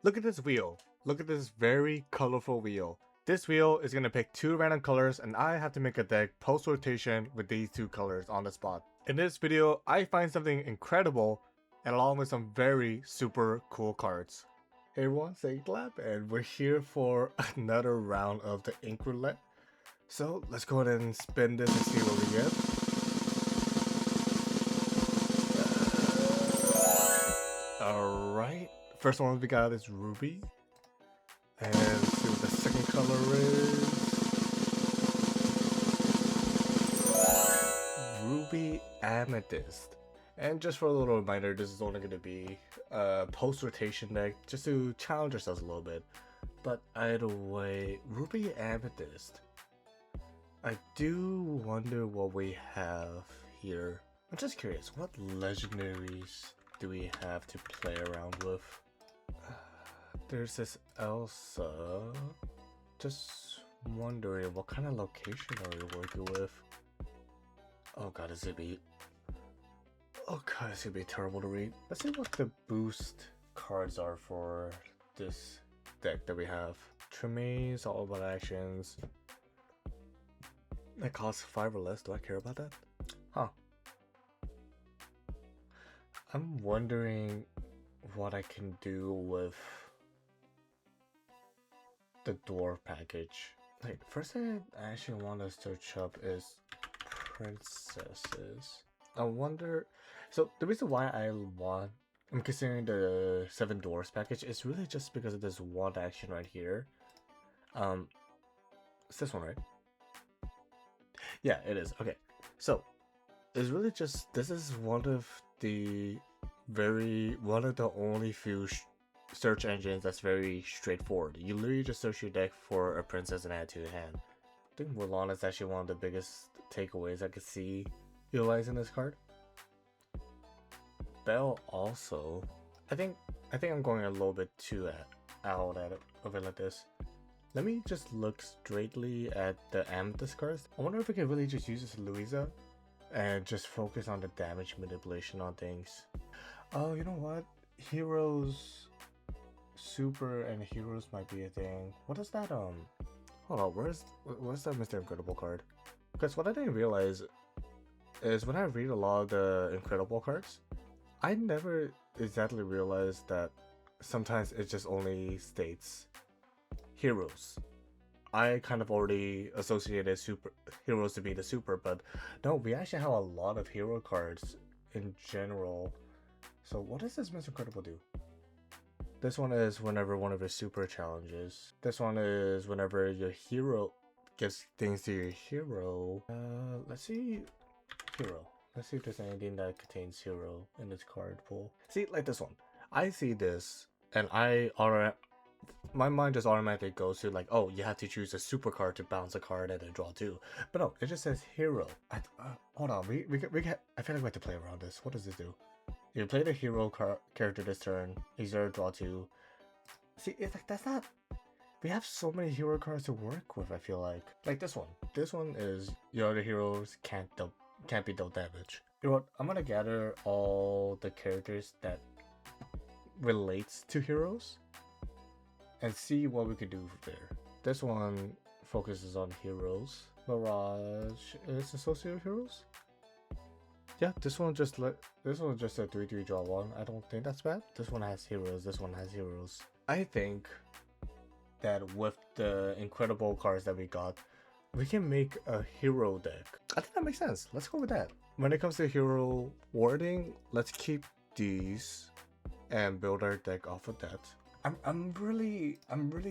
Look at this wheel. Look at this very colorful wheel. This wheel is going to pick 2 random colors and I have to make a deck post rotation with these 2 colors on the spot. In this video, I find something incredible and along with some very super cool cards. Hey everyone, say clap, and we're here for another round of the ink roulette. So let's go ahead and spin this and see what we get. Alright, first one we got is Ruby. And let's see what the second color is. Ruby Amethyst. And just for a little reminder, this is only going to be a post-rotation deck, just to challenge ourselves a little bit. But either way, Ruby Amethyst. I do wonder what we have here. I'm just curious, what legendaries do we have to play around with? There's this Elsa. Just wondering, what kind of location are we working with? Oh god, this would be... Oh god, this would be terrible to read. Let's see what the boost cards are for this deck that we have. Tremaines, all about actions. That costs 5 or less. Do I care about that? Huh. I'm wondering what I can do with the dwarf package. Like, first thing I actually want to search up is princesses. I wonder, so the reason why I'm considering the 7 dwarfs package is really just because of this one action right here. It's this one, right? Yeah, it is. Okay, so it's really just, this is one of the only few search engines that's very straightforward. You literally just search your deck for a princess and add to your hand. I think Mulan is actually one of the biggest takeaways I could see utilizing this card. Belle also. I think I'm going a little bit too out at it of it like this. Let me just look straightly at the Amethyst cards. I wonder if we can really just use this Louisa and just focus on the damage manipulation on things. Oh, you know what? Heroes, super and heroes might be a thing. What is that? Hold on, where's that Mr. Incredible card? Because what I didn't realize is when I read a lot of the Incredible cards, I never exactly realized that sometimes it just only states heroes. I kind of already associated super heroes to be the super, but no, we actually have a lot of hero cards in general. So what does this Mr. Incredible do? This one is whenever one of your super challenges. This one is whenever your hero gives things to your hero. Let's see, hero. Let's see if there's anything that contains hero in this card pool. See, like this one. I see this, and my mind just automatically goes to like, oh, you have to choose a super card to bounce a card and then draw 2. But no, it just says hero. Hold on, we can. I feel like we have to play around this. What does this do? You play the hero character this turn. He's there to draw 2. See, it's like that's not. We have so many hero cards to work with. I feel like this one. This one is your other heroes can't be dealt damage. You know what? I'm gonna gather all the characters that relates to heroes and see what we could do there. This one focuses on heroes. Mirage is associated with heroes. Yeah, this one just a 3/3 draw 1. I don't think that's bad. This one has heroes. This one has heroes. I think that with the incredible cards that we got, we can make a hero deck. I think that makes sense. Let's go with that. When it comes to hero wording, let's keep these and build our deck off of that. I'm really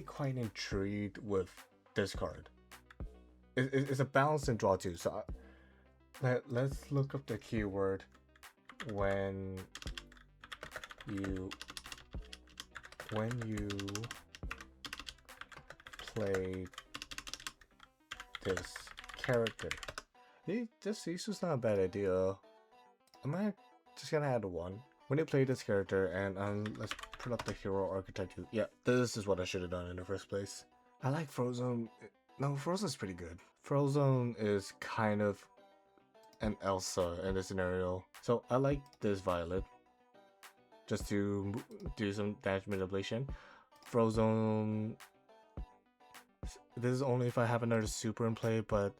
quite intrigued with this card. It's a balance and draw 2. So let's look up the keyword when you play this character. This is not a bad idea. Am just gonna add 1 when you play this character, and let's put up the hero archetype too. Yeah, this is what I should have done in the first place. I like Frozen. No, Frozen's pretty good. Frozen is kind of an Elsa in this scenario. So I like this Violet just to do some damage manipulation. Frozone. This is only if I have another super in play, but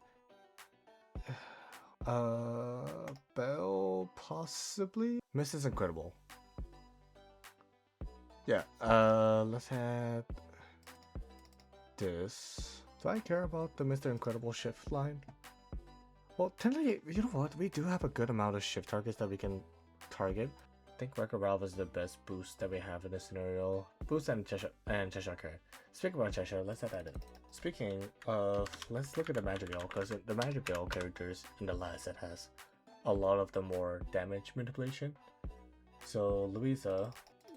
Bell possibly. Miss is incredible. Yeah. Let's have this. Do I care about the Mr. Incredible shift line? Well, technically, you know what? We do have a good amount of shift targets that we can target. I think Wrecker Ralph is the best boost that we have in this scenario. Boost and Cheshire Cat. Speaking about Cheshire, let's add that in. Speaking of, let's look at the Magic Girl, because the Magic Girl characters in the last set has a lot of the more damage manipulation. So Louisa,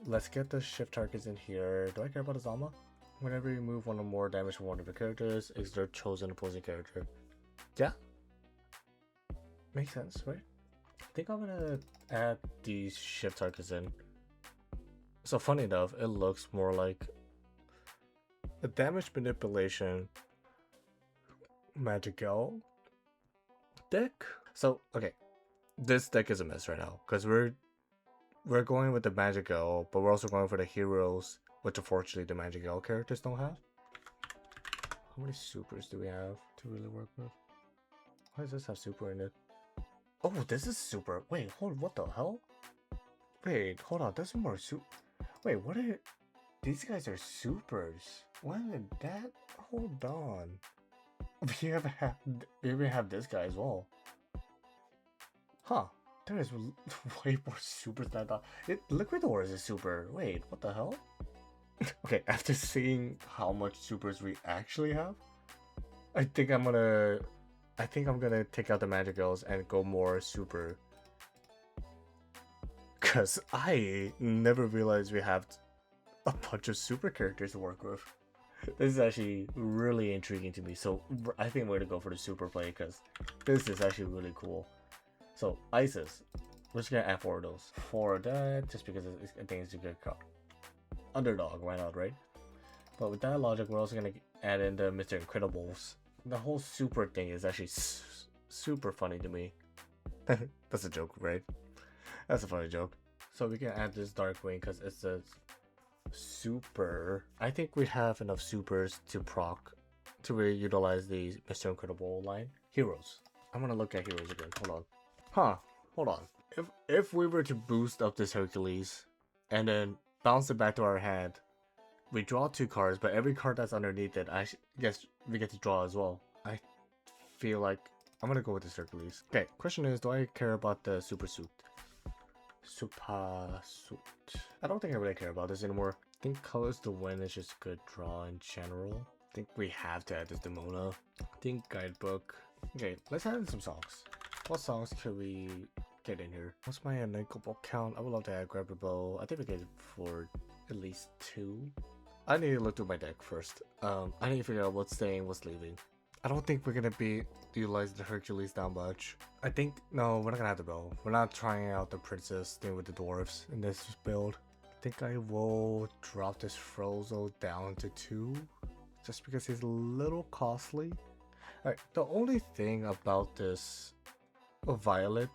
let's get the shift targets in here. Do I care about Azalma? Whenever you move one or more damage from one of your characters, is their chosen opposing character. Yeah. Makes sense, right? I think I'm gonna add these shift targets in. So funny enough, it looks more like a damage manipulation Magic Girl deck. So okay, this deck is a mess right now because we're going with the Magic Girl, but we're also going for the heroes, which unfortunately the Magic Girl characters don't have. How many supers do we have to really work with? Why does this have super in it? Oh, this is super. Wait, hold. What the hell? Wait, hold on. There's more super. Wait, what are these guys? Are supers? When did that? Hold on. We even have this guy as well. Huh? There is way more supers than I thought. Liquidor is a super. Wait, what the hell? Okay, after seeing how much supers we actually have, I think I'm gonna take out the Magic Girls and go more super. Cause I never realized we have a bunch of super characters to work with. This is actually really intriguing to me. So I think we're gonna go for the super play because this is actually really cool. So Isis, we're just gonna add 4 of those. 4 of that, just because I think it's a good card. Underdog, why not, right? But with that logic, we're also gonna add in the Mr. Incredibles. The whole super thing is actually super funny to me. That's a joke, right? That's a funny joke. So we can add this Darkwing because it's a super. I think we have enough supers to proc to really utilize the Mr. Incredible line. Heroes. I'm gonna look at heroes again. Hold on. Huh. Hold on. If we were to boost up this Hercules and then bounce it back to our hand, we draw 2 cards, but every card that's underneath it, guess we get to draw as well. I feel like I'm gonna go with this Hercules. Okay, question is, do I care about the super suit? Super suit. I don't think I really care about this anymore. I think Colors to Win is just a good draw in general. I think we have to add this Demona. I think Guidebook. Okay, let's add in some songs. What songs can we get in here? What's my unknowable count? I would love to add Grab a Bow. I think we get it for at least 2. I need to look through my deck first. I need to figure out what's staying, what's leaving. I don't think we're gonna be utilizing the Hercules that much. I think, no, we're not gonna have the bow. We're not trying out the princess thing with the dwarves in this build. I think I will drop this Frozo down to 2, just because he's a little costly. Alright, the only thing about this Violet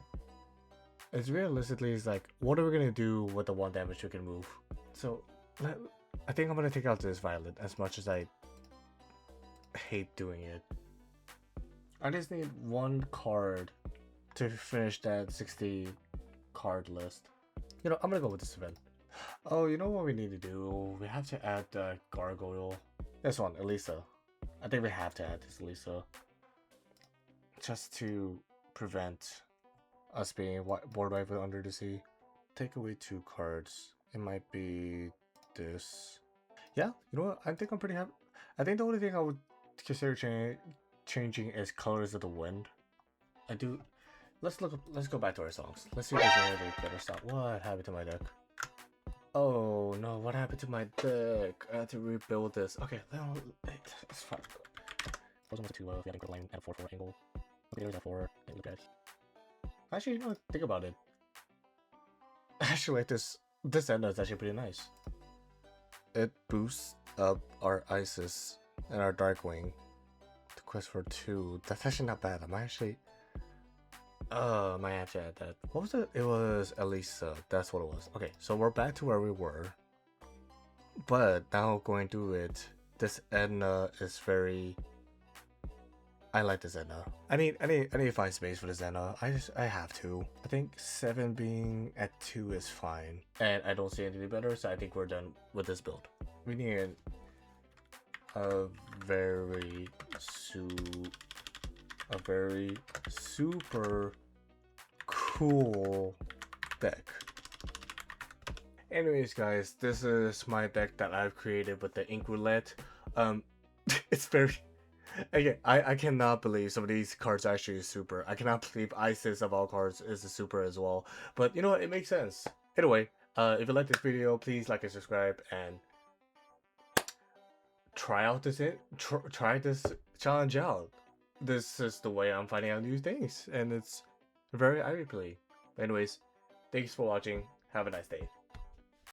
is realistically is like, what are we gonna do with the 1 damage we can move? So, I think I'm gonna take out this Violet as much as I hate doing it. I just need 1 card to finish that 60 card list. You know, I'm gonna go with this event. Oh, you know what we need to do? We have to add the Gargoyle. This one, Elisa. I think we have to add this Elisa. Just to prevent us being board wiped under the sea. Take away 2 cards. It might be this. Yeah, you know what? I think I'm pretty happy. I think the only thing I would consider changing is Colors of the Wind. I do. Let's go back to our songs. Let's see if there's any other better stuff. What happened to my deck? Oh no, what happened to my deck? I had to rebuild this. Okay, it's fine. Those ones are 2 if we had a line at a 4/4 angle. Okay, there's a 4 and look at it. Actually, you know, think about it. Actually, like this end is actually pretty nice. It boosts up our Isis and our Darkwing. The quest for 2. That's actually not bad. I'm actually. Might have to add that. What was it? It was Elisa. That's what it was. Okay, so we're back to where we were. But now going through it, this Edna is very. I like this Edna. I need to find space for this Edna. I have to. I think 7 being at 2 is fine. And I don't see anything better, so I think we're done with this build. We need a very super cool deck. Anyways guys, this is my deck that I've created with the ink roulette. It's very again, I cannot believe some of these cards are actually super. I cannot believe Isis of all cards is a super as well. But you know what, it makes sense. Anyway, if you like this video, please like and subscribe and try out this try this challenge out. This is the way I'm finding out new things, and it's very eye-opening. Anyways, thanks for watching. Have a nice day.